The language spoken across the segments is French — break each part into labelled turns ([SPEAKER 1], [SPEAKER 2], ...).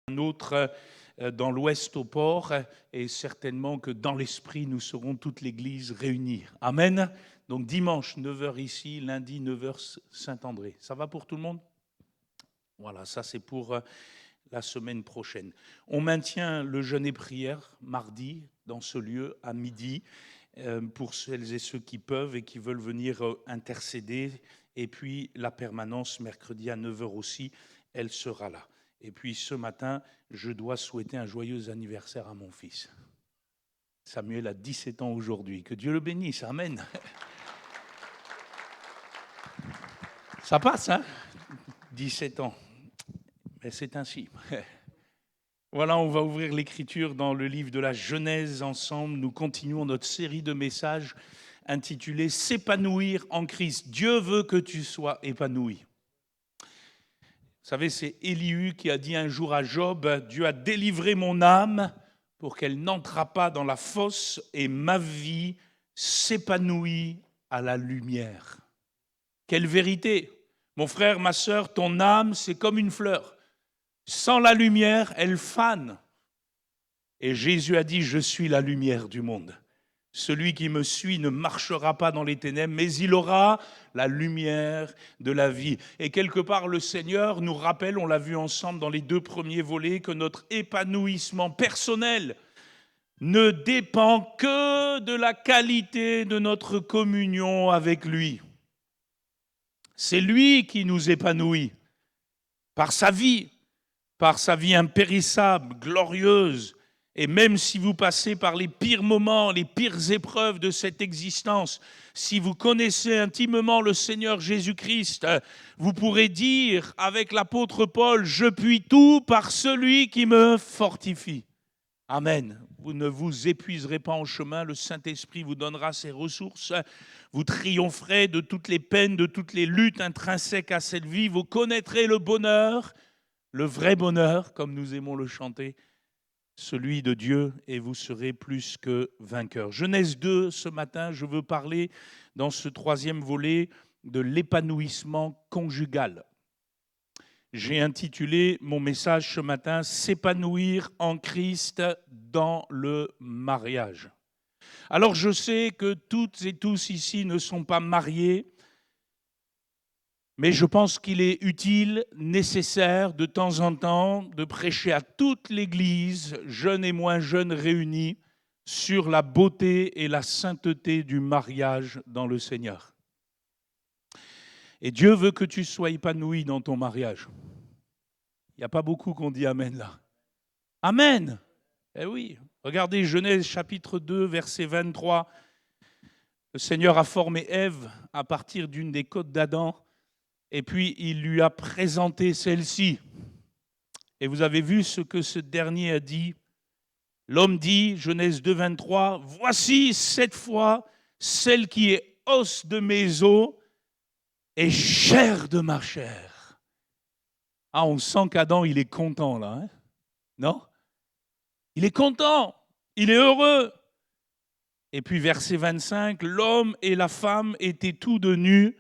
[SPEAKER 1] un autre dans l'ouest au port, et certainement que dans l'esprit, nous serons toute l'Église réunie. Amen. Donc dimanche, 9 h ici, lundi, 9 h Saint-André. Ça va pour tout le monde? Voilà, ça c'est pour la semaine prochaine. On maintient le jeûne et prière mardi dans ce lieu à midi pour celles et ceux qui peuvent et qui veulent venir intercéder. Et puis la permanence mercredi à 9 h aussi, elle sera là. Et puis ce matin, je dois souhaiter un joyeux anniversaire à mon fils. Samuel a 17 ans aujourd'hui. Que Dieu le bénisse. Amen. Ça passe, hein? 17 ans. Mais c'est ainsi. Voilà, on va ouvrir l'écriture dans le livre de la Genèse ensemble. Nous continuons notre série de messages intitulée « S'épanouir en Christ ». Dieu veut que tu sois épanoui. Vous savez, c'est Élihu qui a dit un jour à Job, « Dieu a délivré mon âme pour qu'elle n'entrât pas dans la fosse et ma vie s'épanouit à la lumière. » Quelle vérité! Mon frère, ma sœur, ton âme, c'est comme une fleur. Sans la lumière, elle fane. Et Jésus a dit, je suis la lumière du monde. Celui qui me suit ne marchera pas dans les ténèbres, mais il aura la lumière de la vie. Et quelque part, le Seigneur nous rappelle, on l'a vu ensemble dans les 2 premiers volets, que notre épanouissement personnel ne dépend que de la qualité de notre communion avec lui. C'est lui qui nous épanouit par sa vie impérissable, glorieuse. Et même si vous passez par les pires moments, les pires épreuves de cette existence, si vous connaissez intimement le Seigneur Jésus-Christ, vous pourrez dire avec l'apôtre Paul, « Je puis tout par celui qui me fortifie ». Amen. Vous ne vous épuiserez pas en chemin, le Saint-Esprit vous donnera ses ressources, vous triompherez de toutes les peines, de toutes les luttes intrinsèques à cette vie, vous connaîtrez le bonheur, le vrai bonheur, comme nous aimons le chanter, celui de Dieu, et vous serez plus que vainqueurs. Genèse 2, ce matin, je veux parler dans ce 3e volet de l'épanouissement conjugal. J'ai intitulé mon message ce matin « S'épanouir en Christ dans le mariage ». Alors je sais que toutes et tous ici ne sont pas mariés, mais je pense qu'il est utile, nécessaire de temps en temps de prêcher à toute l'Église, jeunes et moins jeunes réunis, sur la beauté et la sainteté du mariage dans le Seigneur. Et Dieu veut que tu sois épanoui dans ton mariage. Il n'y a pas beaucoup qu'on dit Amen là. Amen. Eh oui, regardez Genèse chapitre 2, verset 23. Le Seigneur a formé Ève à partir d'une des côtes d'Adam. Et puis, il lui a présenté celle-ci. Et vous avez vu ce que ce dernier a dit. L'homme dit, Genèse 2, 23, « Voici cette fois celle qui est os de mes os et chair de ma chair. » Ah, on sent qu'Adam, il est content là, hein? Non? Il est content, il est heureux. Et puis, verset 25, « L'homme et la femme étaient tous de nus,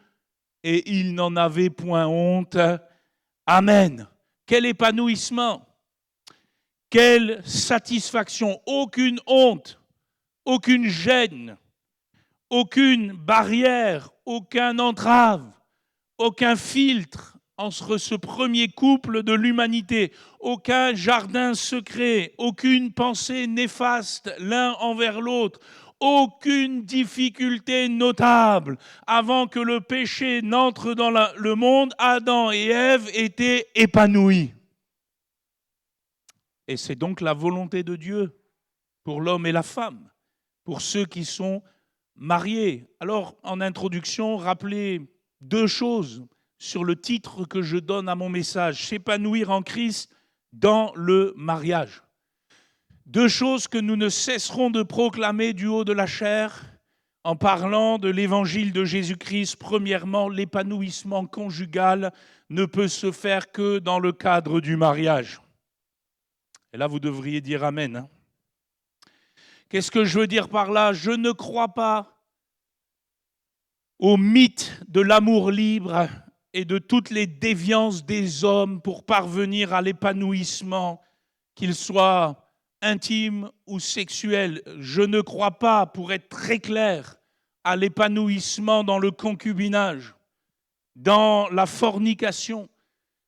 [SPEAKER 1] et il n'en avait point honte. » Amen. Quel épanouissement, quelle satisfaction, aucune honte, aucune gêne, aucune barrière, aucun entrave, aucun filtre entre ce premier couple de l'humanité, aucun jardin secret, aucune pensée néfaste l'un envers l'autre, aucune difficulté notable. Avant que le péché n'entre dans le monde, Adam et Ève étaient épanouis. Et c'est donc la volonté de Dieu pour l'homme et la femme, pour ceux qui sont mariés. Alors, en introduction, rappelez 2 choses sur le titre que je donne à mon message, « S'épanouir en Christ dans le mariage ». 2 choses que nous ne cesserons de proclamer du haut de la chair en parlant de l'évangile de Jésus-Christ. Premièrement, l'épanouissement conjugal ne peut se faire que dans le cadre du mariage. Et là, vous devriez dire Amen. Hein? Qu'est-ce que je veux dire par là? Je ne crois pas au mythe de l'amour libre et de toutes les déviances des hommes pour parvenir à l'épanouissement qu'il soit intime ou sexuel. Je ne crois pas, pour être très clair, à l'épanouissement dans le concubinage, dans la fornication,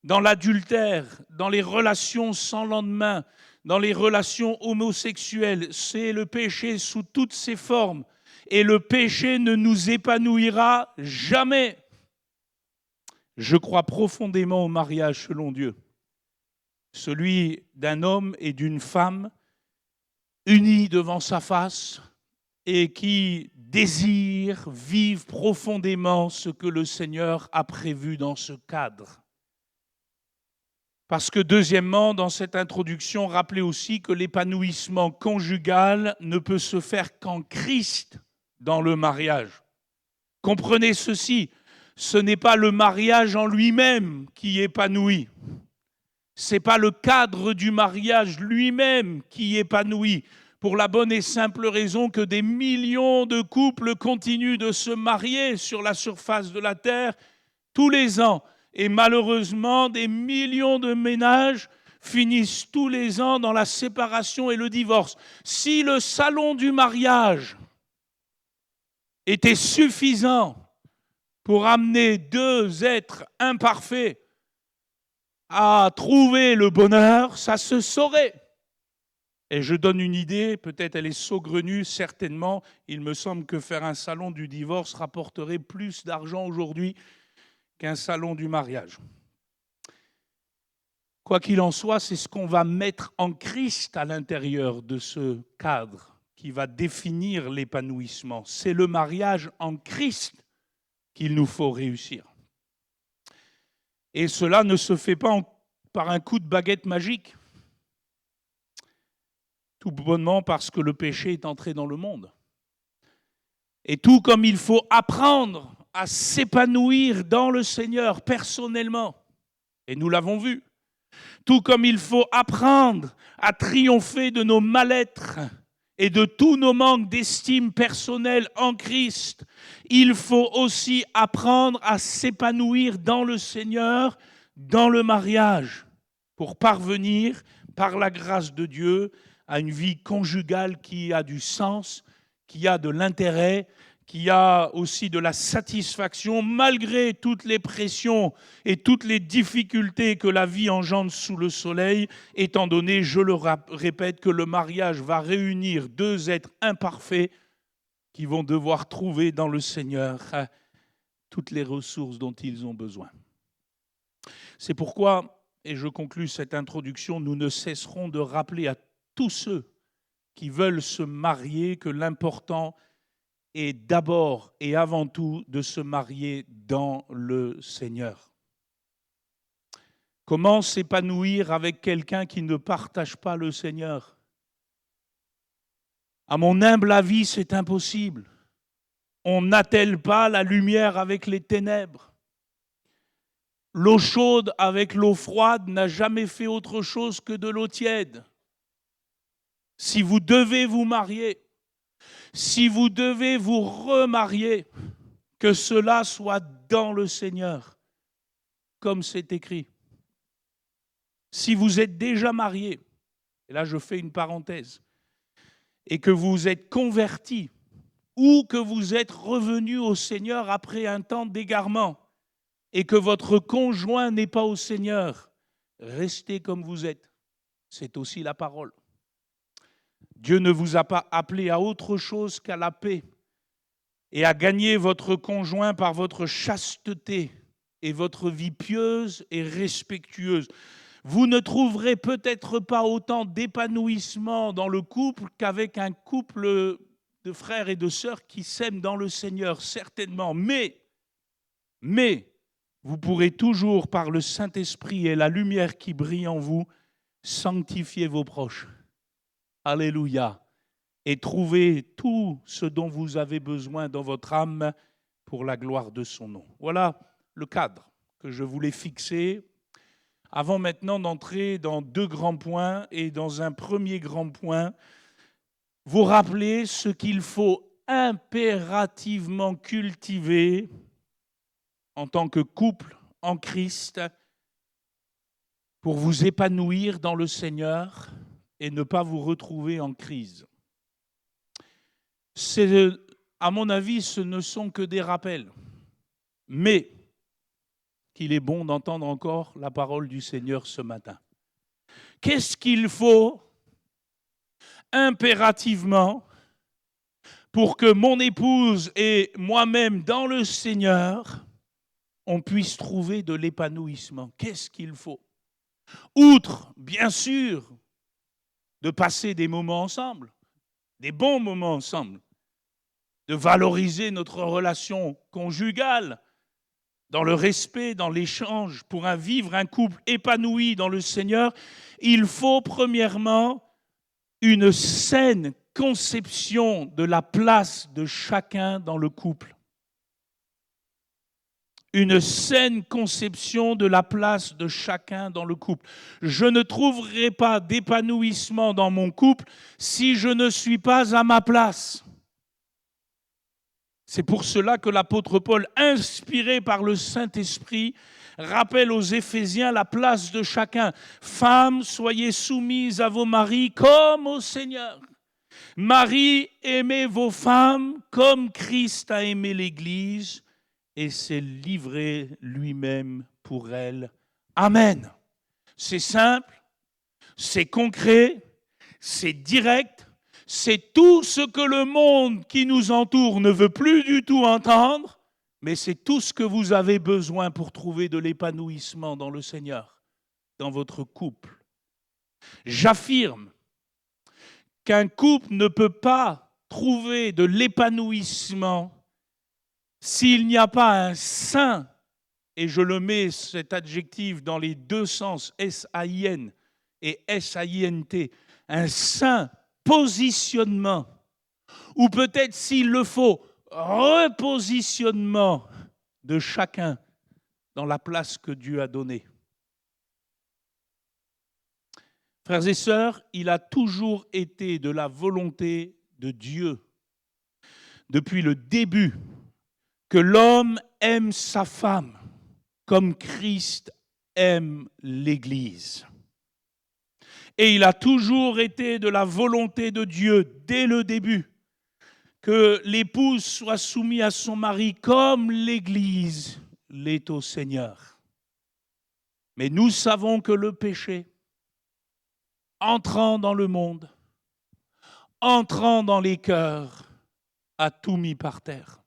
[SPEAKER 1] dans l'adultère, dans les relations sans lendemain, dans les relations homosexuelles. C'est le péché sous toutes ses formes. Et le péché ne nous épanouira jamais. Je crois profondément au mariage selon Dieu. Celui d'un homme et d'une femme unis devant sa face et qui désirent, vivent profondément ce que le Seigneur a prévu dans ce cadre. Parce que deuxièmement, dans cette introduction, rappelez aussi que l'épanouissement conjugal ne peut se faire qu'en Christ dans le mariage. Comprenez ceci, ce n'est pas le mariage en lui-même qui épanouit. Ce n'est pas le cadre du mariage lui-même qui épanouit, pour la bonne et simple raison que des millions de couples continuent de se marier sur la surface de la terre tous les ans. Et malheureusement, des millions de ménages finissent tous les ans dans la séparation et le divorce. Si le salon du mariage était suffisant pour amener deux êtres imparfaits à trouver le bonheur, ça se saurait. Et je donne une idée, peut-être elle est saugrenue, certainement. Il me semble que faire un salon du divorce rapporterait plus d'argent aujourd'hui qu'un salon du mariage. Quoi qu'il en soit, c'est ce qu'on va mettre en Christ à l'intérieur de ce cadre qui va définir l'épanouissement. C'est le mariage en Christ qu'il nous faut réussir. Et cela ne se fait pas par un coup de baguette magique. Tout bonnement parce que le péché est entré dans le monde. Et tout comme il faut apprendre à s'épanouir dans le Seigneur personnellement, et nous l'avons vu, tout comme il faut apprendre à triompher de nos mal-être et de tous nos manques d'estime personnelle en Christ, il faut aussi apprendre à s'épanouir dans le Seigneur, dans le mariage, pour parvenir, par la grâce de Dieu, à une vie conjugale qui a du sens, qui a de l'intérêt, qui a aussi de la satisfaction, malgré toutes les pressions et toutes les difficultés que la vie engendre sous le soleil, étant donné, je le répète, que le mariage va réunir deux êtres imparfaits qui vont devoir trouver dans le Seigneur toutes les ressources dont ils ont besoin. C'est pourquoi, et je conclus cette introduction, nous ne cesserons de rappeler à tous ceux qui veulent se marier que l'important est d'abord et avant tout de se marier dans le Seigneur. Comment s'épanouir avec quelqu'un qui ne partage pas le Seigneur? À mon humble avis, c'est impossible. On n'attelle pas la lumière avec les ténèbres. L'eau chaude avec l'eau froide n'a jamais fait autre chose que de l'eau tiède. Si vous devez vous marier, si vous devez vous remarier, que cela soit dans le Seigneur, comme c'est écrit. Si vous êtes déjà marié, et là je fais une parenthèse, et que vous êtes converti, ou que vous êtes revenu au Seigneur après un temps d'égarement, et que votre conjoint n'est pas au Seigneur, restez comme vous êtes. C'est aussi la parole. Dieu ne vous a pas appelé à autre chose qu'à la paix et à gagner votre conjoint par votre chasteté et votre vie pieuse et respectueuse. Vous ne trouverez peut-être pas autant d'épanouissement dans le couple qu'avec un couple de frères et de sœurs qui s'aiment dans le Seigneur, certainement. Mais, vous pourrez toujours, par le Saint-Esprit et la lumière qui brille en vous, sanctifier vos proches. Alléluia. Et trouver tout ce dont vous avez besoin dans votre âme pour la gloire de son nom. Voilà le cadre que je voulais fixer. Avant maintenant d'entrer dans deux grands points, et dans un premier grand point, vous rappeler ce qu'il faut impérativement cultiver en tant que couple en Christ pour vous épanouir dans le Seigneur et ne pas vous retrouver en crise. À mon avis, ce ne sont que des rappels. Mais qu'il est bon d'entendre encore la parole du Seigneur ce matin. Qu'est-ce qu'il faut impérativement pour que mon épouse et moi-même, dans le Seigneur, on puisse trouver de l'épanouissement? Qu'est-ce qu'il faut? Outre, bien sûr, de passer des moments ensemble, des bons moments ensemble, de valoriser notre relation conjugale, dans le respect, dans l'échange, pour vivre un couple épanoui dans le Seigneur, il faut premièrement une saine conception de la place de chacun dans le couple. Une saine conception de la place de chacun dans le couple. Je ne trouverai pas d'épanouissement dans mon couple si je ne suis pas à ma place. C'est pour cela que l'apôtre Paul, inspiré par le Saint-Esprit, rappelle aux Éphésiens la place de chacun. Femmes, soyez soumises à vos maris comme au Seigneur. Marie, aimez vos femmes comme Christ a aimé l'Église et s'est livré lui-même pour elle. Amen. C'est simple, c'est concret, c'est direct. C'est tout ce que le monde qui nous entoure ne veut plus du tout entendre, mais c'est tout ce que vous avez besoin pour trouver de l'épanouissement dans le Seigneur, dans votre couple. J'affirme qu'un couple ne peut pas trouver de l'épanouissement s'il n'y a pas un saint, et je le mets cet adjectif dans les deux sens, S-A-I-N et S-A-I-N-T, un saint positionnement, ou peut-être s'il le faut, repositionnement de chacun dans la place que Dieu a donnée. Frères et sœurs, il a toujours été de la volonté de Dieu, depuis le début, que l'homme aime sa femme comme Christ aime l'Église. Et il a toujours été de la volonté de Dieu, dès le début, que l'épouse soit soumise à son mari comme l'Église l'est au Seigneur. Mais nous savons que le péché, entrant dans le monde, entrant dans les cœurs, a tout mis par terre.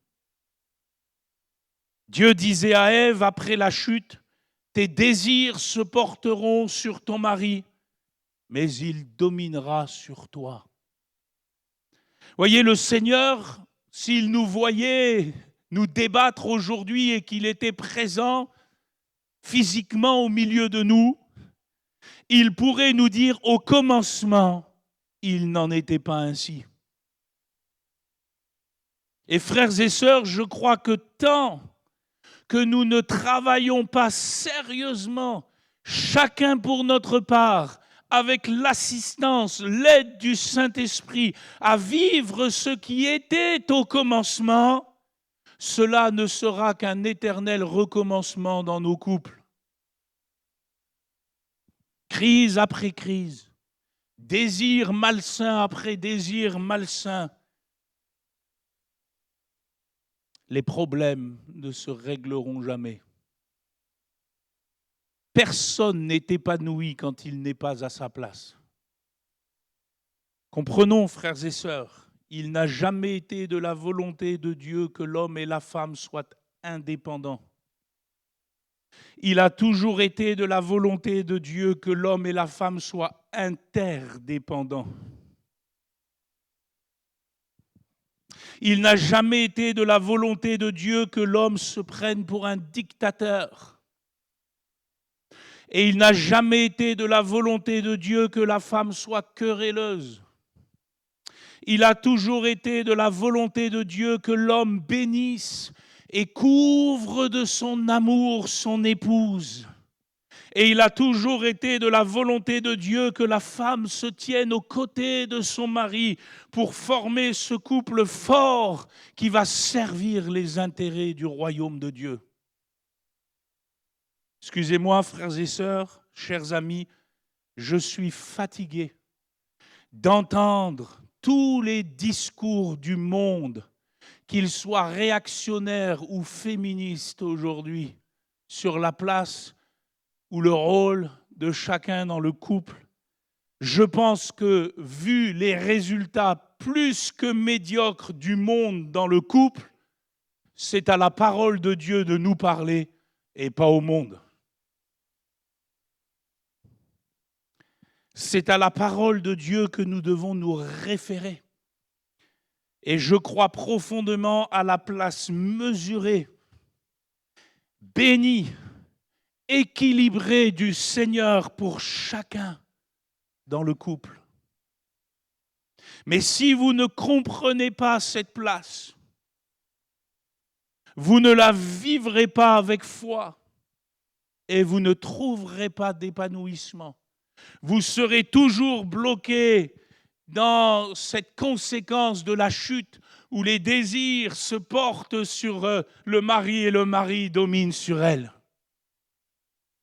[SPEAKER 1] Dieu disait à Ève, après la chute, « Tes désirs se porteront sur ton mari, mais il dominera sur toi. » Voyez, le Seigneur, s'il nous voyait nous débattre aujourd'hui et qu'il était présent physiquement au milieu de nous, il pourrait nous dire au commencement, il n'en était pas ainsi. Et frères et sœurs, je crois que tant que nous ne travaillons pas sérieusement, chacun pour notre part, avec l'assistance, l'aide du Saint-Esprit, à vivre ce qui était au commencement, cela ne sera qu'un éternel recommencement dans nos couples. Crise après crise, désir malsain après désir malsain. Les problèmes ne se régleront jamais. Personne n'est épanoui quand il n'est pas à sa place. Comprenons, frères et sœurs, il n'a jamais été de la volonté de Dieu que l'homme et la femme soient indépendants. Il a toujours été de la volonté de Dieu que l'homme et la femme soient interdépendants. Il n'a jamais été de la volonté de Dieu que l'homme se prenne pour un dictateur. Et il n'a jamais été de la volonté de Dieu que la femme soit querelleuse. Il a toujours été de la volonté de Dieu que l'homme bénisse et couvre de son amour son épouse. Et il a toujours été de la volonté de Dieu que la femme se tienne aux côtés de son mari pour former ce couple fort qui va servir les intérêts du royaume de Dieu. Excusez-moi, frères et sœurs, chers amis, je suis fatigué d'entendre tous les discours du monde, qu'ils soient réactionnaires ou féministes aujourd'hui, sur la place ou le rôle de chacun dans le couple. Je pense que, vu les résultats plus que médiocres du monde dans le couple, c'est à la parole de Dieu de nous parler et pas au monde. C'est à la parole de Dieu que nous devons nous référer. Et je crois profondément à la place mesurée, bénie, équilibrée du Seigneur pour chacun dans le couple. Mais si vous ne comprenez pas cette place, vous ne la vivrez pas avec foi et vous ne trouverez pas d'épanouissement. Vous serez toujours bloqué dans cette conséquence de la chute où les désirs se portent sur le mari et le mari domine sur elle.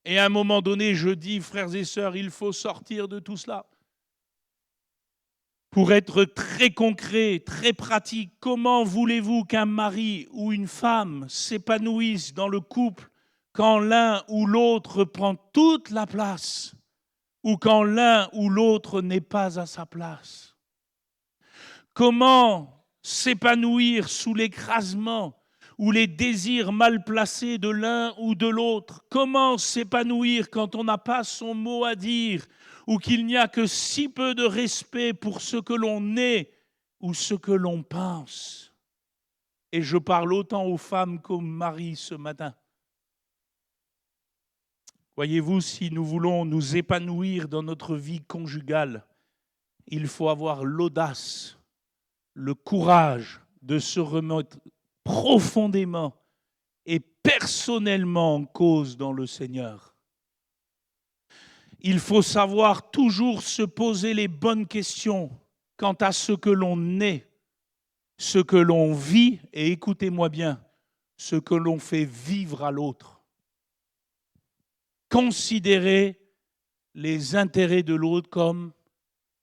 [SPEAKER 1] Et à un moment donné, je dis, frères et sœurs, il faut sortir de tout cela. Pour être très concret, très pratique, comment voulez-vous qu'un mari ou une femme s'épanouisse dans le couple quand l'un ou l'autre prend toute la place ou quand l'un ou l'autre n'est pas à sa place? Comment s'épanouir sous l'écrasement ou les désirs mal placés de l'un ou de l'autre? Comment s'épanouir quand on n'a pas son mot à dire ou qu'il n'y a que si peu de respect pour ce que l'on est ou ce que l'on pense? Et je parle autant aux femmes qu'aux maris ce matin. Voyez-vous, si nous voulons nous épanouir dans notre vie conjugale, il faut avoir l'audace, le courage de se remettre profondément et personnellement en cause dans le Seigneur. Il faut savoir toujours se poser les bonnes questions quant à ce que l'on est, ce que l'on vit, et écoutez-moi bien, ce que l'on fait vivre à l'autre. Considérez les intérêts de l'autre comme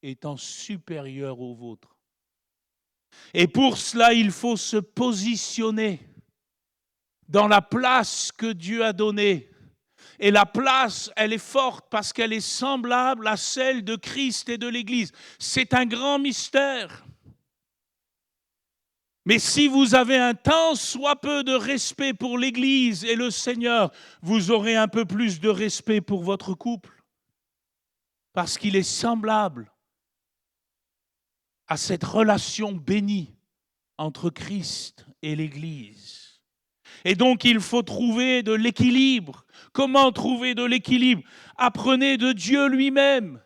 [SPEAKER 1] étant supérieurs aux vôtres. Et pour cela, il faut se positionner dans la place que Dieu a donnée. Et la place, elle est forte parce qu'elle est semblable à celle de Christ et de l'Église. C'est un grand mystère. Mais si vous avez un tant soit peu de respect pour l'Église et le Seigneur, vous aurez un peu plus de respect pour votre couple. Parce qu'il est semblable à cette relation bénie entre Christ et l'Église. Et donc, il faut trouver de l'équilibre. Comment trouver de l'équilibre? Apprenez de Dieu lui-même.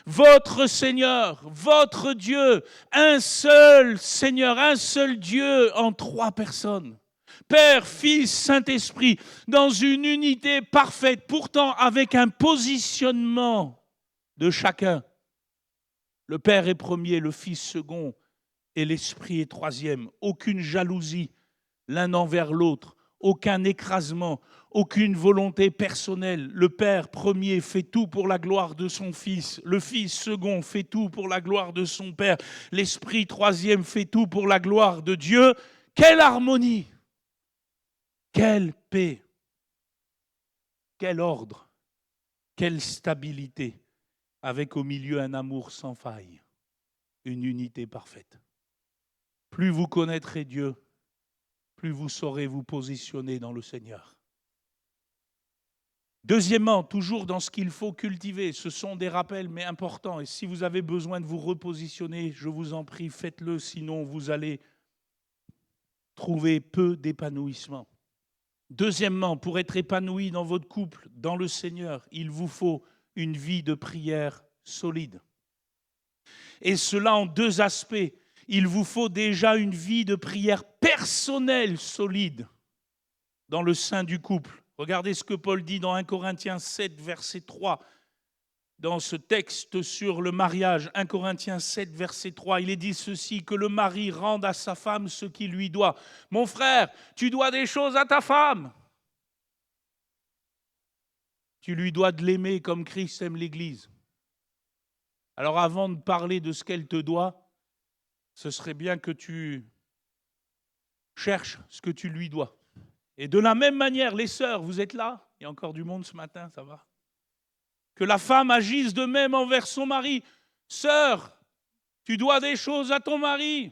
[SPEAKER 1] Votre Seigneur, votre Dieu, un seul Seigneur, un seul Dieu en trois personnes. Père, Fils, Saint-Esprit, dans une unité parfaite, pourtant avec un positionnement de chacun. Le Père est premier, le Fils second et l'Esprit est troisième. Aucune jalousie l'un envers l'autre, aucun écrasement, aucune volonté personnelle. Le Père premier fait tout pour la gloire de son Fils. Le Fils second fait tout pour la gloire de son Père. L'Esprit troisième fait tout pour la gloire de Dieu. Quelle harmonie! Quelle paix! Quel ordre! Quelle stabilité! Avec au milieu un amour sans faille, une unité parfaite. Plus vous connaîtrez Dieu, plus vous saurez vous positionner dans le Seigneur. Deuxièmement, toujours dans ce qu'il faut cultiver, ce sont des rappels mais importants. Et si vous avez besoin de vous repositionner, je vous en prie, faites-le, sinon vous allez trouver peu d'épanouissement. Deuxièmement, pour être épanoui dans votre couple, dans le Seigneur, il vous faut une vie de prière solide. Et cela en deux aspects. Il vous faut déjà une vie de prière personnelle solide dans le sein du couple. Regardez ce que Paul dit dans 1 Corinthiens 7, verset 3. Dans ce texte sur le mariage, 1 Corinthiens 7, verset 3, il est dit ceci, que le mari rende à sa femme ce qu'il lui doit. Mon frère, tu dois des choses à ta femme. Tu lui dois de l'aimer comme Christ aime l'Église. Alors avant de parler de ce qu'elle te doit, ce serait bien que tu cherches ce que tu lui dois. Et de la même manière, les sœurs, vous êtes là? Il y a encore du monde ce matin, ça va? Que la femme agisse de même envers son mari. Sœur, tu dois des choses à ton mari.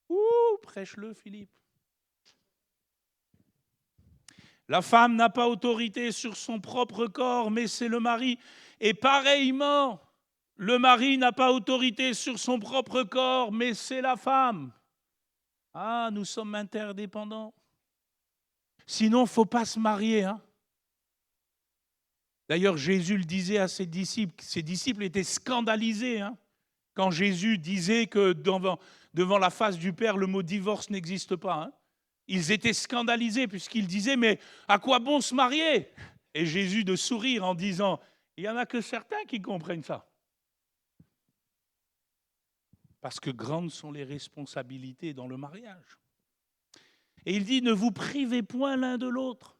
[SPEAKER 1] Ouh, prêche-le, Philippe. La femme n'a pas autorité sur son propre corps, mais c'est le mari. Et pareillement, le mari n'a pas autorité sur son propre corps, mais c'est la femme. Ah, nous sommes interdépendants. Sinon, il ne faut pas se marier. Hein. D'ailleurs, Jésus le disait à ses disciples étaient scandalisés. Hein, quand Jésus disait que devant la face du Père, le mot divorce n'existe pas. Hein. Ils étaient scandalisés puisqu'ils disaient, mais à quoi bon se marier? Et Jésus de sourire en disant, il n'y en a que certains qui comprennent ça. Parce que grandes sont les responsabilités dans le mariage. Et il dit, ne vous privez point l'un de l'autre,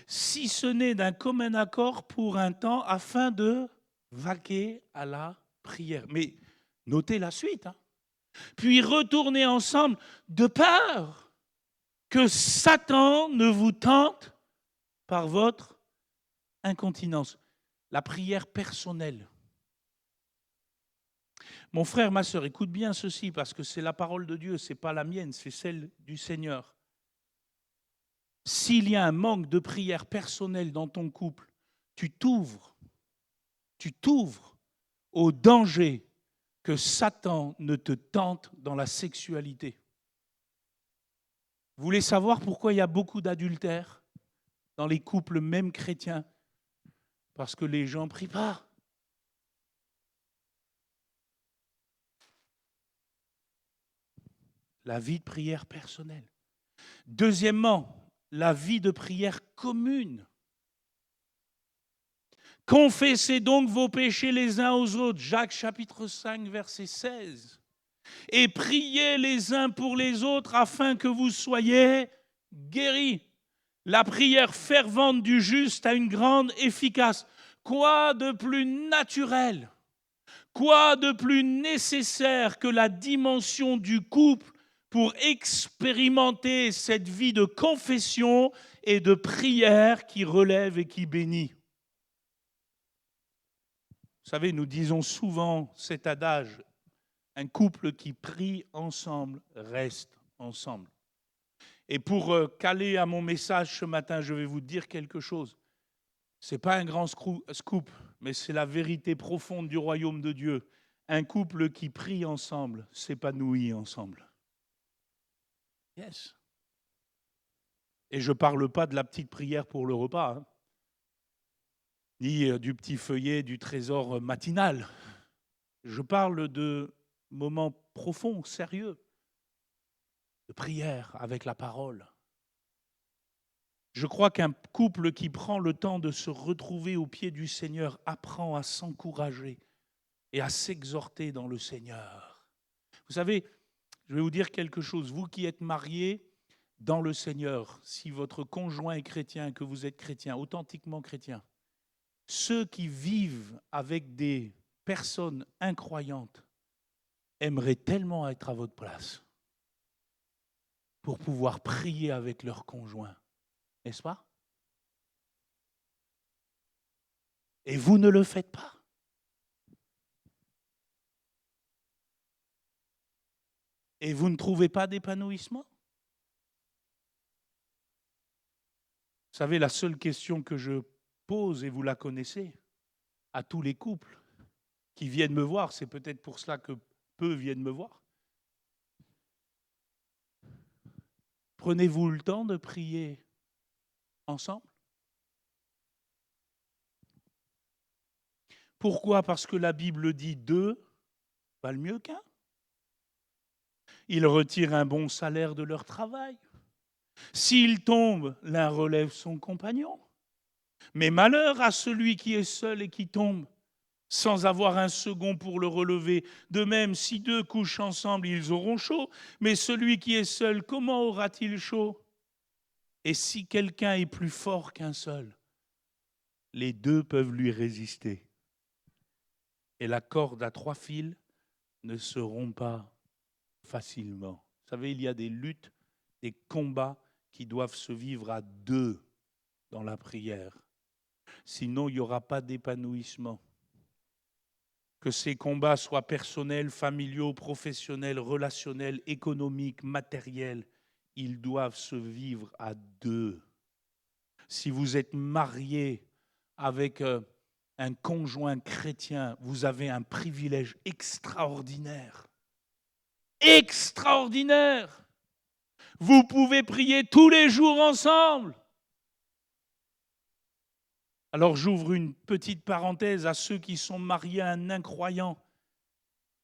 [SPEAKER 1] si ce n'est d'un commun accord pour un temps, afin de vaquer à la prière. Mais notez la suite. Hein. Puis retournez ensemble de peur que Satan ne vous tente par votre incontinence. La prière personnelle. Mon frère, ma sœur, écoute bien ceci, parce que c'est la parole de Dieu, ce n'est pas la mienne, c'est celle du Seigneur. S'il y a un manque de prière personnelle dans ton couple, tu t'ouvres au danger que Satan ne te tente dans la sexualité. Vous voulez savoir pourquoi il y a beaucoup d'adultères dans les couples même chrétiens? Parce que les gens ne prient pas. La vie de prière personnelle. Deuxièmement, la vie de prière commune. Confessez donc vos péchés les uns aux autres. Jacques chapitre 5, verset 16. Et priez les uns pour les autres afin que vous soyez guéris. La prière fervente du juste a une grande efficace. Quoi de plus naturel, quoi de plus nécessaire que la dimension du couple pour expérimenter cette vie de confession et de prière qui relève et qui bénit? Vous savez, nous disons souvent cet adage, un couple qui prie ensemble reste ensemble. Et pour caler à mon message ce matin, je vais vous dire quelque chose. Ce n'est pas un grand scoop, mais c'est la vérité profonde du royaume de Dieu. Un couple qui prie ensemble s'épanouit ensemble. Yes. Et je ne parle pas de la petite prière pour le repas, hein, ni du petit feuillet du trésor matinal. Je parle de moments profonds, sérieux, de prière avec la parole. Je crois qu'un couple qui prend le temps de se retrouver au pied du Seigneur apprend à s'encourager et à s'exhorter dans le Seigneur. Vous savez, je vais vous dire quelque chose. Vous qui êtes mariés dans le Seigneur, si votre conjoint est chrétien, que vous êtes chrétien, authentiquement chrétien, ceux qui vivent avec des personnes incroyantes aimeraient tellement être à votre place pour pouvoir prier avec leur conjoint. N'est-ce pas? Et vous ne le faites pas. Et vous ne trouvez pas d'épanouissement? Vous savez, la seule question que je pose, et vous la connaissez, à tous les couples qui viennent me voir, c'est peut-être pour cela que peu viennent me voir. Prenez-vous le temps de prier ensemble? Pourquoi? Parce que la Bible dit 2 valent mieux qu'un. Ils retirent un bon salaire de leur travail. S'il tombe, l'un relève son compagnon. Mais malheur à celui qui est seul et qui tombe, sans avoir un second pour le relever. De même, si 2 couchent ensemble, ils auront chaud. Mais celui qui est seul, comment aura-t-il chaud? Et si quelqu'un est plus fort qu'un seul, les 2 peuvent lui résister. et la corde à 3 fils ne se rompt pas facilement. Vous savez, il y a des luttes, des combats qui doivent se vivre à 2 dans la prière. Sinon, il n'y aura pas d'épanouissement. Que ces combats soient personnels, familiaux, professionnels, relationnels, économiques, matériels, ils doivent se vivre à 2. Si vous êtes marié avec un conjoint chrétien, vous avez un privilège extraordinaire. Extraordinaire! Vous pouvez prier tous les jours ensemble. Alors j'ouvre une petite parenthèse à ceux qui sont mariés à un incroyant.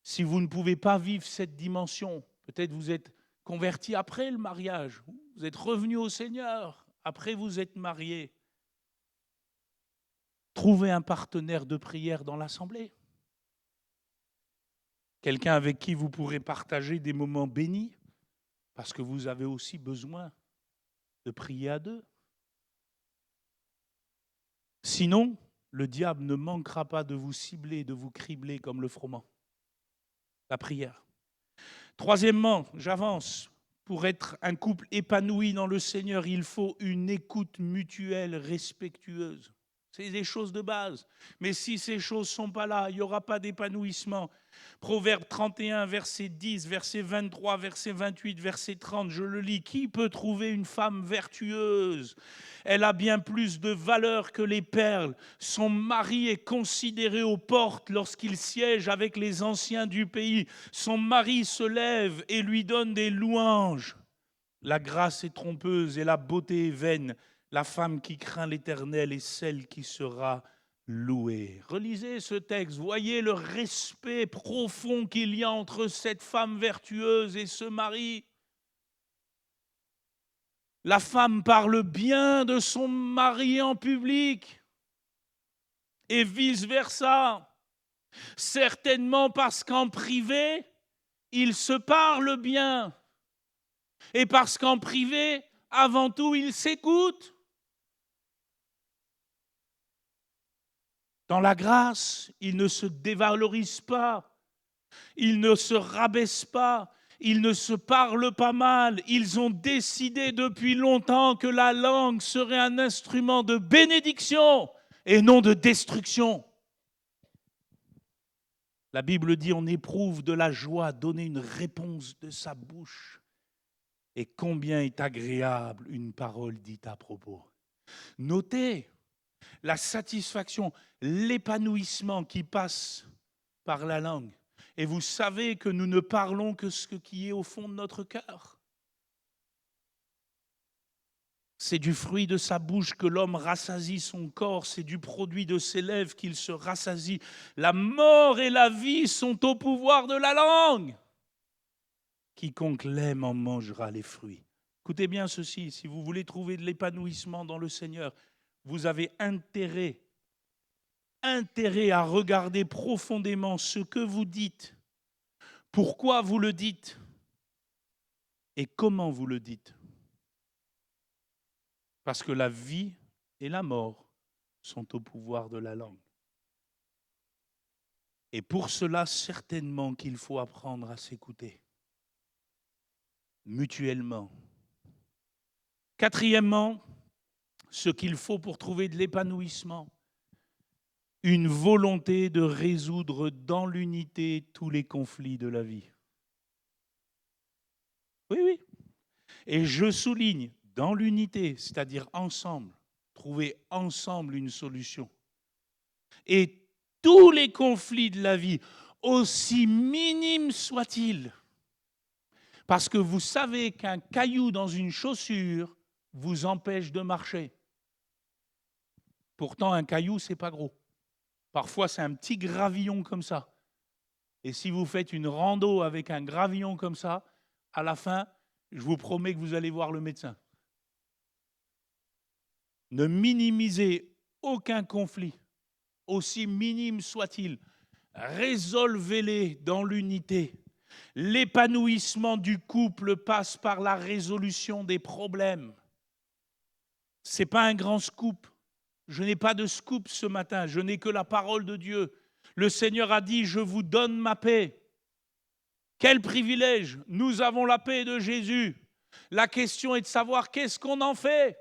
[SPEAKER 1] Si vous ne pouvez pas vivre cette dimension, peut-être vous êtes converti après le mariage, vous êtes revenu au Seigneur, après vous êtes marié. Trouvez un partenaire de prière dans l'assemblée. Quelqu'un avec qui vous pourrez partager des moments bénis, parce que vous avez aussi besoin de prier à 2. Sinon, le diable ne manquera pas de vous cibler, de vous cribler comme le froment. La prière. Troisièmement, j'avance. Pour être un couple épanoui dans le Seigneur, il faut une écoute mutuelle respectueuse. C'est des choses de base. Mais si ces choses ne sont pas là, il n'y aura pas d'épanouissement. Proverbe 31, verset 10, verset 23, verset 28, verset 30, je le lis. Qui peut trouver une femme vertueuse ? Elle a bien plus de valeur que les perles. Son mari est considéré aux portes lorsqu'il siège avec les anciens du pays. Son mari se lève et lui donne des louanges. La grâce est trompeuse et la beauté est vaine. La femme qui craint l'Éternel est celle qui sera louée. Relisez ce texte, voyez le respect profond qu'il y a entre cette femme vertueuse et ce mari. La femme parle bien de son mari en public et vice-versa. Certainement parce qu'en privé, ils se parlent bien. Et parce qu'en privé, avant tout, ils s'écoutent. Dans la grâce, ils ne se dévalorisent pas, ils ne se rabaissent pas, ils ne se parlent pas mal. Ils ont décidé depuis longtemps que la langue serait un instrument de bénédiction et non de destruction. La Bible dit on éprouve de la joie à donner une réponse de sa bouche. Et combien est agréable une parole dite à propos. Notez la satisfaction, l'épanouissement qui passe par la langue. Et vous savez que nous ne parlons que ce qui est au fond de notre cœur. C'est du fruit de sa bouche que l'homme rassasie son corps, c'est du produit de ses lèvres qu'il se rassasie. La mort et la vie sont au pouvoir de la langue. Quiconque l'aime en mangera les fruits. Écoutez bien ceci, si vous voulez trouver de l'épanouissement dans le Seigneur, vous avez intérêt à regarder profondément ce que vous dites, pourquoi vous le dites et comment vous le dites. Parce que la vie et la mort sont au pouvoir de la langue. Et pour cela, certainement qu'il faut apprendre à s'écouter mutuellement. Quatrièmement, ce qu'il faut pour trouver de l'épanouissement, une volonté de résoudre dans l'unité tous les conflits de la vie. Oui, oui. Et je souligne, dans l'unité, c'est-à-dire ensemble, trouver ensemble une solution. Et tous les conflits de la vie, aussi minimes soient-ils, parce que vous savez qu'un caillou dans une chaussure vous empêche de marcher. Pourtant, un caillou, c'est pas gros. Parfois, c'est un petit gravillon comme ça. Et si vous faites une rando avec un gravillon comme ça, à la fin, je vous promets que vous allez voir le médecin. Ne minimisez aucun conflit, aussi minime soit-il. Résolvez-les dans l'unité. L'épanouissement du couple passe par la résolution des problèmes. Ce n'est pas un grand scoop. Je n'ai pas de scoop ce matin, je n'ai que la parole de Dieu. Le Seigneur a dit, je vous donne ma paix. Quel privilège! Nous avons la paix de Jésus. La question est de savoir qu'est-ce qu'on en fait.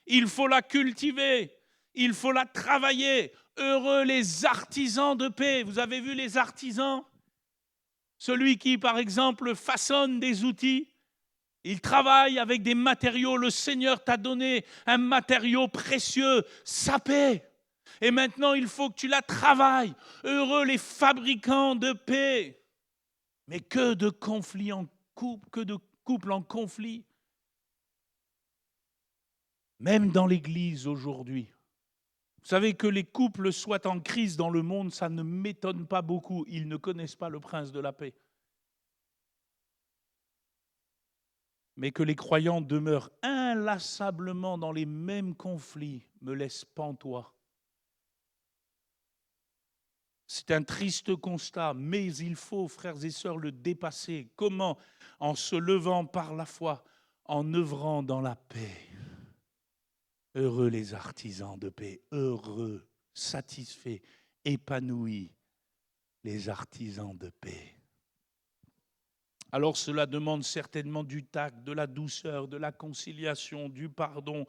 [SPEAKER 1] Il faut la cultiver, il faut la travailler. Heureux les artisans de paix. Vous avez vu les artisans? Celui qui, par exemple, façonne des outils, il travaille avec des matériaux. Le Seigneur t'a donné un matériau précieux, sa paix. Et maintenant, il faut que tu la travailles. Heureux les fabricants de paix. Mais que de conflits en couple, que de couples en conflit. Même dans l'Église aujourd'hui. Vous savez que les couples soient en crise dans le monde, ça ne m'étonne pas beaucoup. Ils ne connaissent pas le prince de la paix. Mais que les croyants demeurent inlassablement dans les mêmes conflits me laisse pantois. C'est un triste constat, mais il faut, frères et sœurs, le dépasser. Comment? En se levant par la foi, en œuvrant dans la paix. Heureux les artisans de paix, heureux, satisfaits, épanouis, les artisans de paix. Alors cela demande certainement du tact, de la douceur, de la conciliation, du pardon,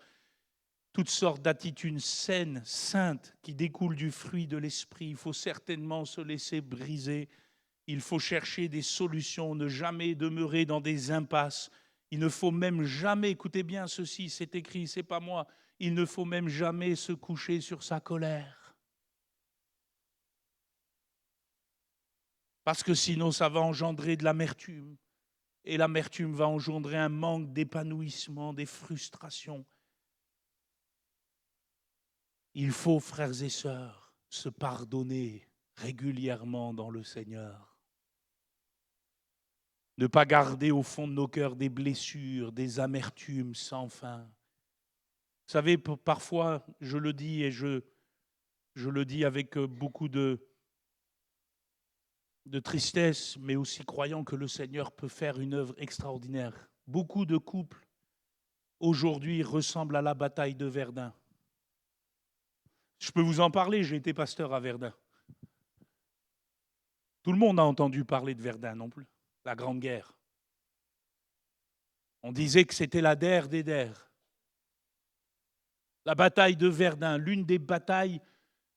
[SPEAKER 1] toutes sortes d'attitudes saines, saintes, qui découlent du fruit de l'esprit. Il faut certainement se laisser briser, il faut chercher des solutions, ne jamais demeurer dans des impasses. Il ne faut même jamais, écoutez bien ceci, c'est écrit, c'est pas moi, il ne faut même jamais se coucher sur sa colère. Parce que sinon, ça va engendrer de l'amertume. Et l'amertume va engendrer un manque d'épanouissement, des frustrations. Il faut, frères et sœurs, se pardonner régulièrement dans le Seigneur. Ne pas garder au fond de nos cœurs des blessures, des amertumes sans fin. Vous savez, parfois, je le dis et je le dis avec beaucoup de tristesse, mais aussi croyant que le Seigneur peut faire une œuvre extraordinaire. Beaucoup de couples, aujourd'hui, ressemblent à la bataille de Verdun. Je peux vous en parler, j'ai été pasteur à Verdun. Tout le monde a entendu parler de Verdun non plus, la Grande Guerre. On disait que c'était la der des der. La bataille de Verdun, l'une des batailles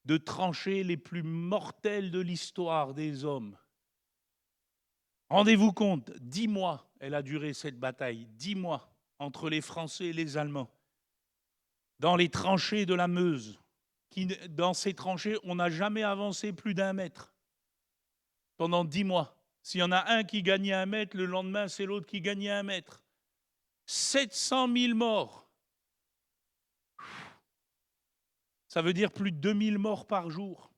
[SPEAKER 1] de tranchées les plus mortelles de l'histoire des hommes. Rendez-vous compte, 10 mois, elle a duré cette bataille, 10 mois entre les Français et les Allemands. Dans les tranchées de la Meuse, dans ces tranchées, on n'a jamais avancé plus d'1 mètre. Pendant 10 mois. S'il y en a un qui gagnait 1 mètre, le lendemain, c'est l'autre qui gagnait 1 mètre. 700 000 morts. Ça veut dire plus de 2000 morts par jour.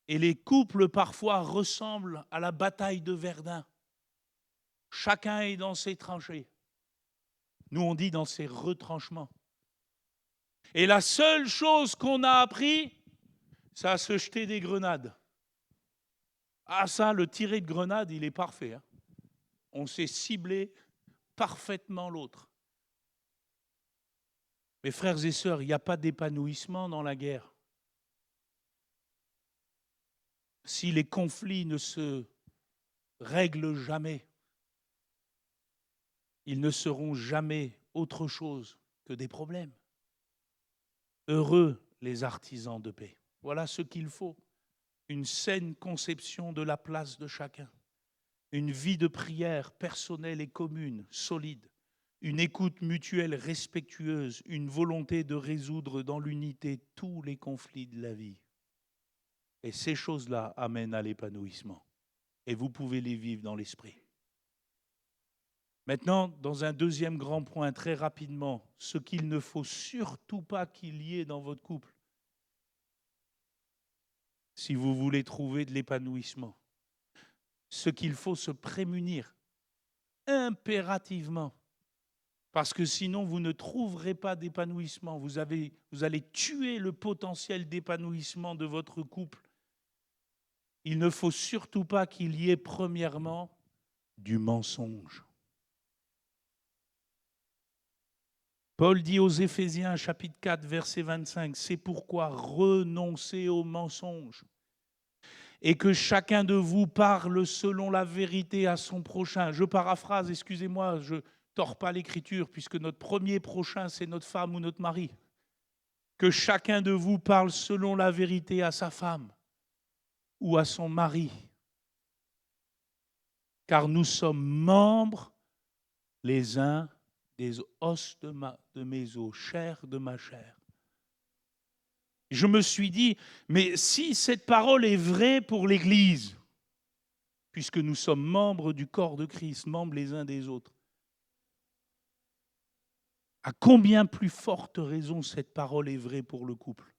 [SPEAKER 1] Et les couples, parfois, ressemblent à la bataille de Verdun. Chacun est dans ses tranchées. Nous, on dit dans ses retranchements. Et la seule chose qu'on a appris, c'est à se jeter des grenades. Ah ça, le tiré de grenade, il est parfait. Hein. On sait cibler parfaitement l'autre. Mes frères et sœurs, il n'y a pas d'épanouissement dans la guerre. Si les conflits ne se règlent jamais, ils ne seront jamais autre chose que des problèmes. Heureux les artisans de paix. Voilà ce qu'il faut. Une saine conception de la place de chacun. Une vie de prière personnelle et commune, solide. Une écoute mutuelle respectueuse. Une volonté de résoudre dans l'unité tous les conflits de la vie. Et ces choses-là amènent à l'épanouissement. Et vous pouvez les vivre dans l'esprit. Maintenant, dans un deuxième grand point, très rapidement, ce qu'il ne faut surtout pas qu'il y ait dans votre couple, si vous voulez trouver de l'épanouissement, ce qu'il faut se prémunir impérativement, parce que sinon vous ne trouverez pas d'épanouissement, vous allez tuer le potentiel d'épanouissement de votre couple. Il ne faut surtout pas qu'il y ait premièrement du mensonge. Paul dit aux Éphésiens, chapitre 4, verset 25, « C'est pourquoi renoncez aux mensonges et que chacun de vous parle selon la vérité à son prochain. » Je paraphrase, excusez-moi, je ne tords pas l'écriture, puisque notre premier prochain, c'est notre femme ou notre mari. Que chacun de vous parle selon la vérité à sa femme ou à son mari. Car nous sommes membres les uns des os de mes os, chair de ma chair. Je me suis dit, mais si cette parole est vraie pour l'Église, puisque nous sommes membres du corps de Christ, membres les uns des autres, à combien plus forte raison cette parole est vraie pour le couple?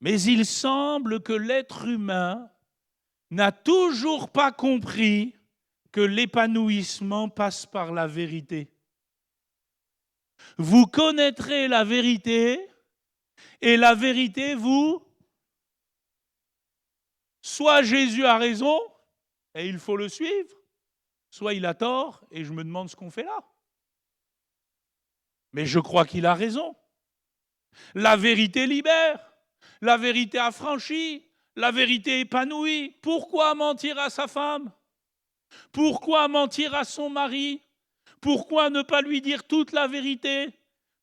[SPEAKER 1] Mais il semble que l'être humain n'a toujours pas compris que l'épanouissement passe par la vérité. Vous connaîtrez la vérité, et la vérité soit Jésus a raison, et il faut le suivre, soit il a tort, et je me demande ce qu'on fait là. Mais je crois qu'il a raison. La vérité libère, la vérité affranchit, la vérité épanouit. Pourquoi mentir à sa femme? Pourquoi mentir à son mari? Pourquoi ne pas lui dire toute la vérité?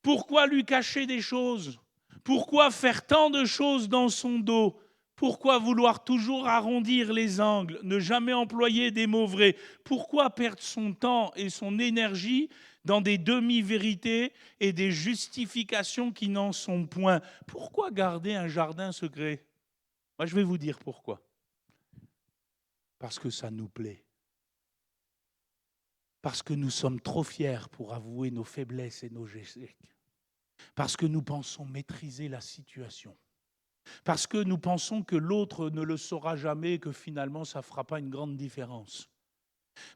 [SPEAKER 1] Pourquoi lui cacher des choses? Pourquoi faire tant de choses dans son dos? Pourquoi vouloir toujours arrondir les angles, ne jamais employer des mots vrais? Pourquoi perdre son temps et son énergie dans des demi-vérités et des justifications qui n'en sont point? Pourquoi garder un jardin secret? Moi, je vais vous dire pourquoi. Parce que ça nous plaît. Parce que nous sommes trop fiers pour avouer nos faiblesses et nos échecs. Parce que nous pensons maîtriser la situation. Parce que nous pensons que l'autre ne le saura jamais et que finalement ça ne fera pas une grande différence.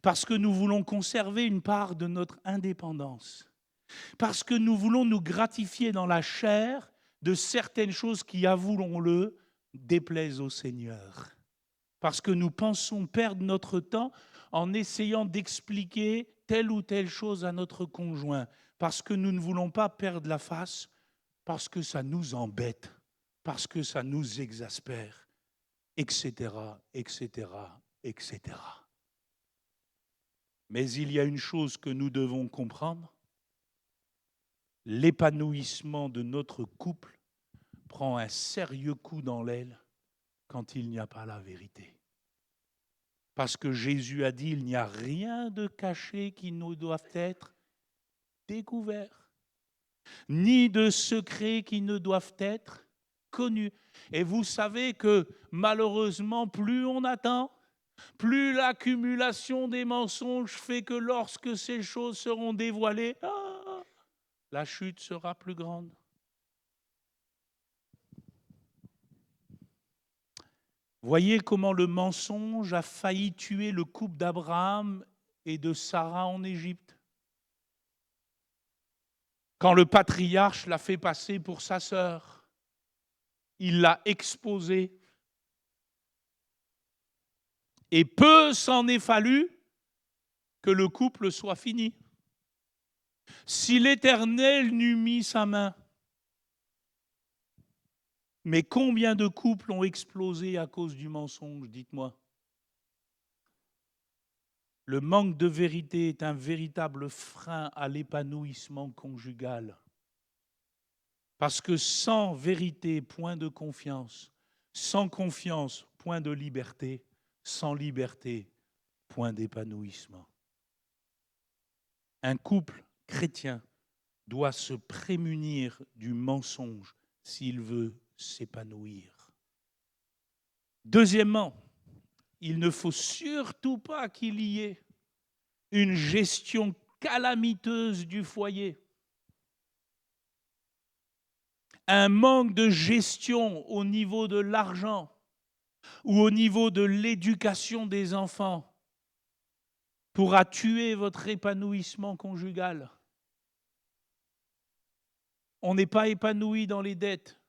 [SPEAKER 1] Parce que nous voulons conserver une part de notre indépendance. Parce que nous voulons nous gratifier dans la chair de certaines choses qui, avouons-le, déplaisent au Seigneur. Parce que nous pensons perdre notre temps en essayant d'expliquer telle ou telle chose à notre conjoint, parce que nous ne voulons pas perdre la face, parce que ça nous embête, parce que ça nous exaspère, etc., etc., etc. Mais il y a une chose que nous devons comprendre, l'épanouissement de notre couple prend un sérieux coup dans l'aile quand il n'y a pas la vérité. Parce que Jésus a dit, il n'y a rien de caché qui ne doive être découvert, ni de secrets qui ne doivent être connus. Et vous savez que malheureusement, plus on attend, plus l'accumulation des mensonges fait que lorsque ces choses seront dévoilées, la chute sera plus grande. Voyez comment le mensonge a failli tuer le couple d'Abraham et de Sarah en Égypte. Quand le patriarche l'a fait passer pour sa sœur, il l'a exposée. Et peu s'en est fallu que le couple soit fini. Si l'Éternel n'eût mis sa main, mais combien de couples ont explosé à cause du mensonge, dites-moi? Le manque de vérité est un véritable frein à l'épanouissement conjugal. Parce que sans vérité, point de confiance. Sans confiance, point de liberté. Sans liberté, point d'épanouissement. Un couple chrétien doit se prémunir du mensonge s'il veut s'épanouir. Deuxièmement, il ne faut surtout pas qu'il y ait une gestion calamiteuse du foyer. Un manque de gestion au niveau de l'argent ou au niveau de l'éducation des enfants pourra tuer votre épanouissement conjugal. On n'est pas épanoui dans les dettes.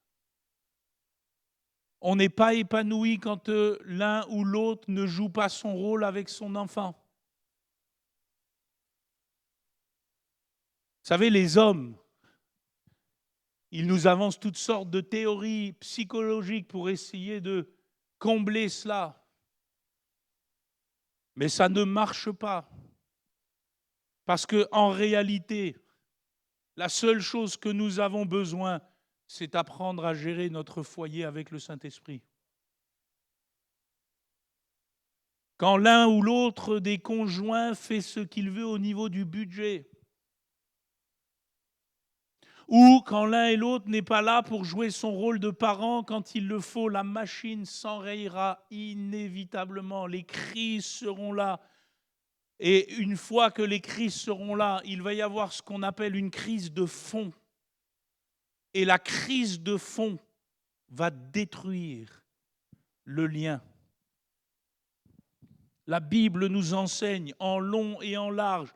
[SPEAKER 1] On n'est pas épanoui quand l'un ou l'autre ne joue pas son rôle avec son enfant. savez, les hommes, ils nous avancent toutes sortes de théories psychologiques pour essayer de combler cela. Mais ça ne marche pas. Parce qu'en réalité, la seule chose que nous avons besoin, c'est apprendre à gérer notre foyer avec le Saint-Esprit. Quand l'un ou l'autre des conjoints fait ce qu'il veut au niveau du budget, ou quand l'un et l'autre n'est pas là pour jouer son rôle de parent quand il le faut, la machine s'enrayera inévitablement. Les crises seront là. Et une fois que les crises seront là, il va y avoir ce qu'on appelle une crise de fond. Et la crise de fond va détruire le lien. La Bible nous enseigne en long et en large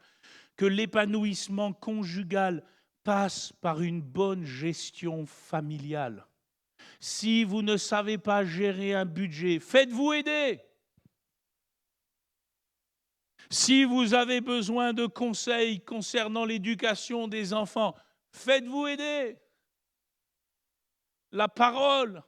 [SPEAKER 1] que l'épanouissement conjugal passe par une bonne gestion familiale. Si vous ne savez pas gérer un budget, faites-vous aider. Si vous avez besoin de conseils concernant l'éducation des enfants, faites-vous aider. La parole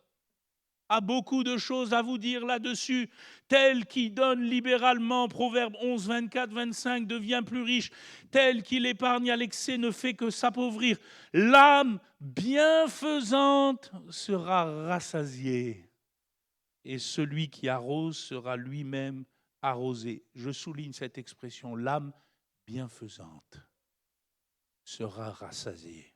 [SPEAKER 1] a beaucoup de choses à vous dire là-dessus. Tel qui donne libéralement, Proverbe 11, 24, 25, devient plus riche. Tel qui l'épargne à l'excès ne fait que s'appauvrir. L'âme bienfaisante sera rassasiée. Et celui qui arrose sera lui-même arrosé. Je souligne cette expression, l'âme bienfaisante sera rassasiée.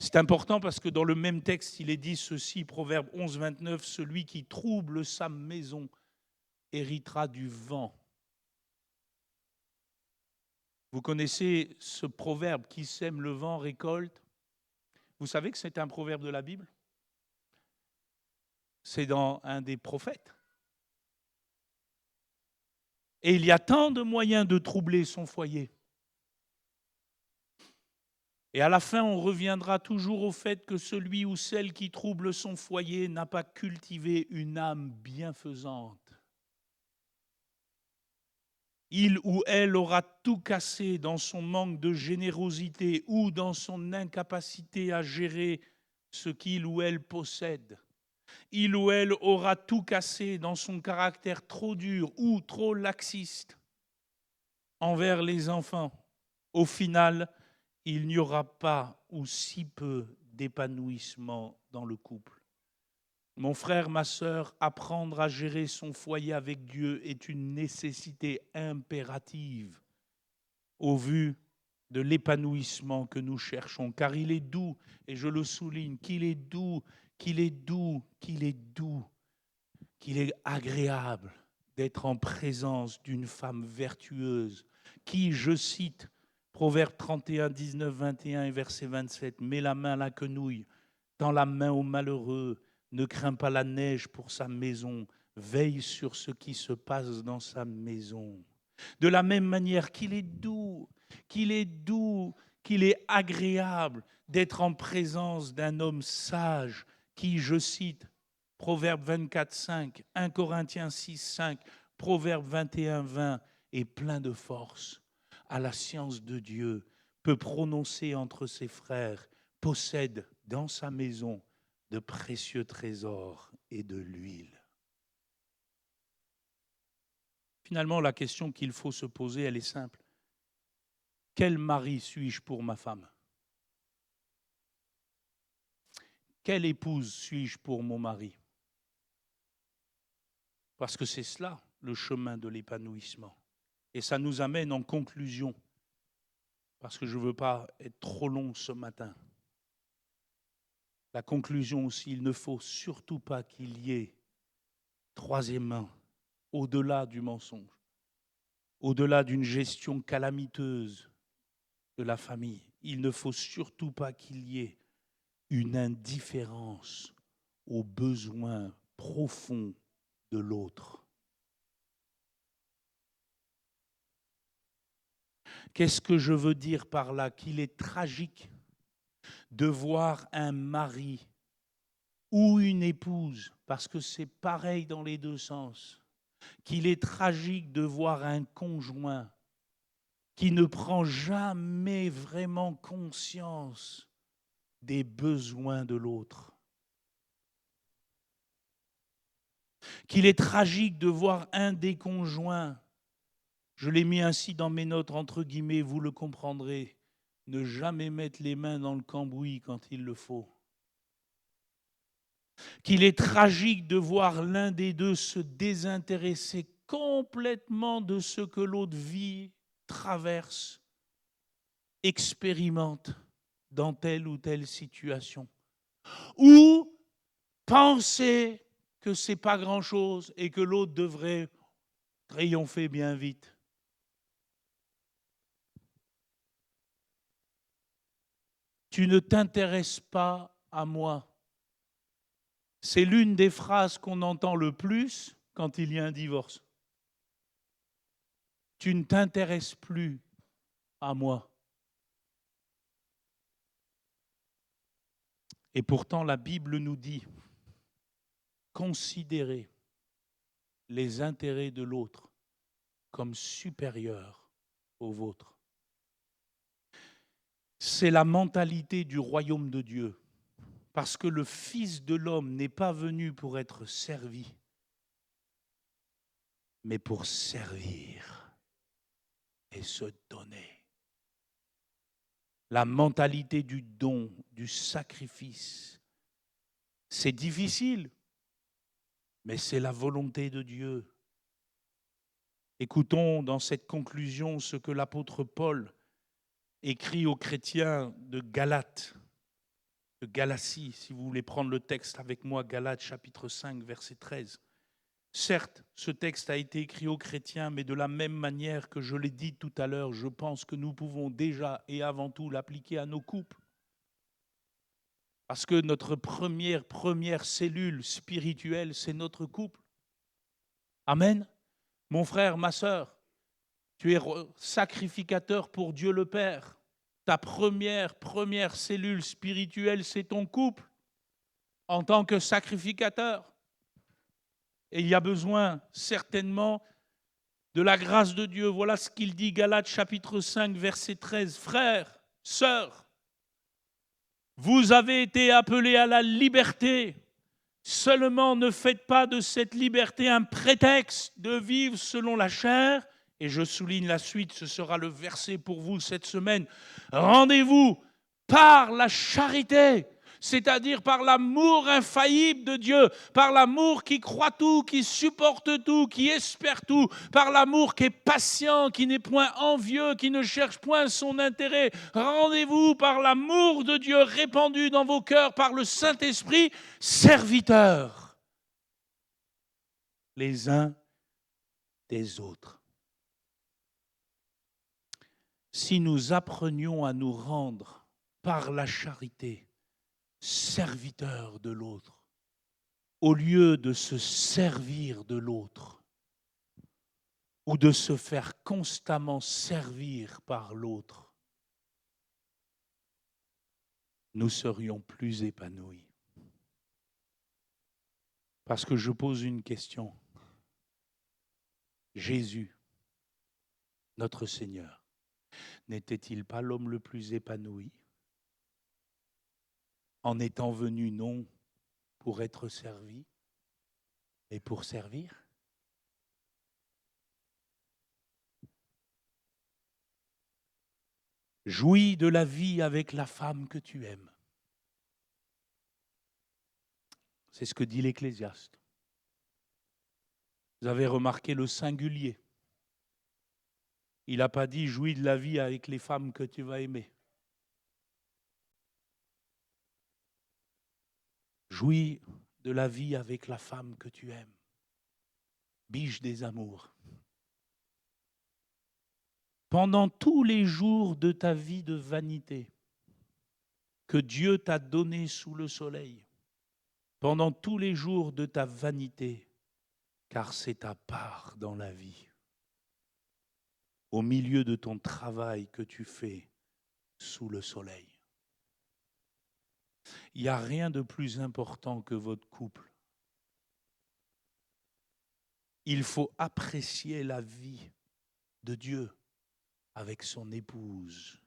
[SPEAKER 1] C'est important parce que dans le même texte, il est dit ceci, Proverbe 11, 29, « Celui qui trouble sa maison héritera du vent. » Vous connaissez ce proverbe, qui sème le vent récolte. Vous savez que c'est un proverbe de la Bible? C'est dans un des prophètes. Et il y a tant de moyens de troubler son foyer. Et à la fin, on reviendra toujours au fait que celui ou celle qui trouble son foyer n'a pas cultivé une âme bienfaisante. Il ou elle aura tout cassé dans son manque de générosité ou dans son incapacité à gérer ce qu'il ou elle possède. Il ou elle aura tout cassé dans son caractère trop dur ou trop laxiste envers les enfants. Au final, il n'y aura pas ou si peu d'épanouissement dans le couple. Mon frère, ma sœur, apprendre à gérer son foyer avec Dieu est une nécessité impérative au vu de l'épanouissement que nous cherchons, car il est doux, et je le souligne, qu'il est doux, qu'il est doux, qu'il est doux, qu'il est agréable d'être en présence d'une femme vertueuse qui, je cite, Proverbe 31, 19, 21 et verset 27, « Mets la main à la quenouille, tends la main au malheureux, ne crains pas la neige pour sa maison, veille sur ce qui se passe dans sa maison. » De la même manière qu'il est doux, qu'il est agréable d'être en présence d'un homme sage qui, je cite, Proverbe 24, 5, 1 Corinthiens 6, 5, Proverbe 21, 20, est plein de force, à la science de Dieu, peut prononcer entre ses frères, possède dans sa maison de précieux trésors et de l'huile. Finalement, la question qu'il faut se poser, elle est simple. Quel mari suis-je pour ma femme? Quelle épouse suis-je pour mon mari? Parce que c'est cela, le chemin de l'épanouissement. Et ça nous amène en conclusion, parce que je ne veux pas être trop long ce matin. La conclusion aussi, il ne faut surtout pas qu'il y ait, troisièmement, au-delà du mensonge, au-delà d'une gestion calamiteuse de la famille, il ne faut surtout pas qu'il y ait une indifférence aux besoins profonds de l'autre. Qu'est-ce que je veux dire par là? Qu'il est tragique de voir un mari ou une épouse, parce que c'est pareil dans les deux sens, qu'il est tragique de voir un conjoint qui ne prend jamais vraiment conscience des besoins de l'autre. Qu'il est tragique de voir un des conjoints, je l'ai mis ainsi dans mes notes, entre guillemets, vous le comprendrez, ne jamais mettre les mains dans le cambouis quand il le faut. Qu'il est tragique de voir l'un des deux se désintéresser complètement de ce que l'autre vit, traverse, expérimente dans telle ou telle situation. Ou penser que ce n'est pas grand-chose et que l'autre devrait triompher bien vite. Tu ne t'intéresses pas à moi. C'est l'une des phrases qu'on entend le plus quand il y a un divorce. Tu ne t'intéresses plus à moi. Et pourtant, la Bible nous dit, considérez les intérêts de l'autre comme supérieurs aux vôtres. C'est la mentalité du royaume de Dieu. Parce que le Fils de l'homme n'est pas venu pour être servi, mais pour servir et se donner. La mentalité du don, du sacrifice, c'est difficile, mais c'est la volonté de Dieu. Écoutons dans cette conclusion ce que l'apôtre Paul écrit aux chrétiens de Galates, de Galatie, si vous voulez prendre le texte avec moi, Galates chapitre 5, verset 13. Certes, ce texte a été écrit aux chrétiens, mais de la même manière que je l'ai dit tout à l'heure, je pense que nous pouvons déjà et avant tout l'appliquer à nos couples. Parce que notre première cellule spirituelle, c'est notre couple. Amen. Mon frère, ma sœur, tu es sacrificateur pour Dieu le Père. Ta première cellule spirituelle, c'est ton couple en tant que sacrificateur. Et il y a besoin certainement de la grâce de Dieu. Voilà ce qu'il dit, Galates chapitre 5, verset 13. Frères, sœurs, vous avez été appelés à la liberté. Seulement ne faites pas de cette liberté un prétexte de vivre selon la chair. Et je souligne la suite, ce sera le verset pour vous cette semaine. Rendez-vous par la charité, c'est-à-dire par l'amour infaillible de Dieu, par l'amour qui croit tout, qui supporte tout, qui espère tout, par l'amour qui est patient, qui n'est point envieux, qui ne cherche point son intérêt. Rendez-vous par l'amour de Dieu répandu dans vos cœurs par le Saint-Esprit, serviteurs les uns des autres. Si nous apprenions à nous rendre par la charité serviteurs de l'autre, au lieu de se servir de l'autre ou de se faire constamment servir par l'autre, nous serions plus épanouis. Parce que je pose une question. Jésus, notre Seigneur, n'était-il pas l'homme le plus épanoui en étant venu non pour être servi, mais pour servir? Jouis de la vie avec la femme que tu aimes. C'est ce que dit l'Ecclésiaste. Vous avez remarqué le singulier. Il n'a pas dit jouis de la vie avec les femmes que tu vas aimer. Jouis de la vie avec la femme que tu aimes. Biche des amours. Pendant tous les jours de ta vie de vanité que Dieu t'a donné sous le soleil, pendant tous les jours de ta vanité, car c'est ta part dans la vie, au milieu de ton travail que tu fais sous le soleil. Il n'y a rien de plus important que votre couple. Il faut apprécier la vie de Dieu avec son épouse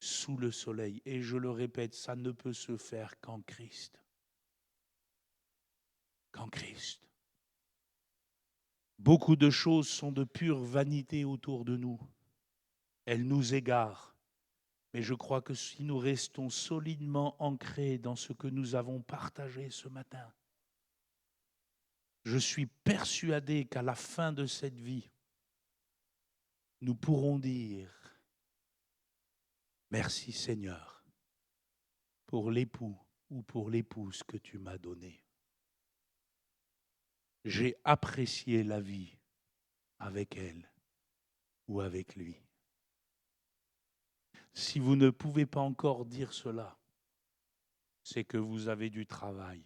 [SPEAKER 1] sous le soleil. Et je le répète, ça ne peut se faire qu'en Christ. Qu'en Christ. Beaucoup de choses sont de pure vanité autour de nous. Elles nous égarent. Mais je crois que si nous restons solidement ancrés dans ce que nous avons partagé ce matin, je suis persuadé qu'à la fin de cette vie, nous pourrons dire « Merci Seigneur pour l'époux ou pour l'épouse que tu m'as donné. J'ai apprécié la vie avec elle ou avec lui. » Si vous ne pouvez pas encore dire cela, c'est que vous avez du travail,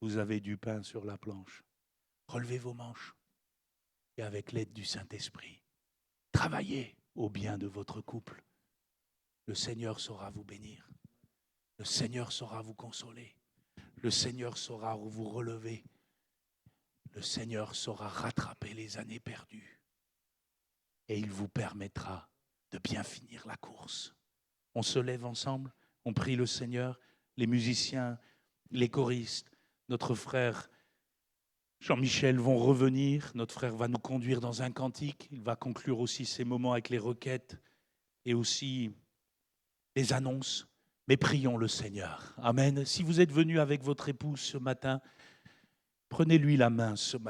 [SPEAKER 1] vous avez du pain sur la planche. Relevez vos manches et avec l'aide du Saint-Esprit, travaillez au bien de votre couple. Le Seigneur saura vous bénir. Le Seigneur saura vous consoler. Le Seigneur saura vous relever. Le Seigneur saura rattraper les années perdues. Et il vous permettra de bien finir la course. On se lève ensemble, on prie le Seigneur, les musiciens, les choristes, notre frère Jean-Michel vont revenir, notre frère va nous conduire dans un cantique, il va conclure aussi ces moments avec les requêtes et aussi les annonces, mais prions le Seigneur. Amen. Si vous êtes venu avec votre épouse ce matin, prenez-lui la main ce matin.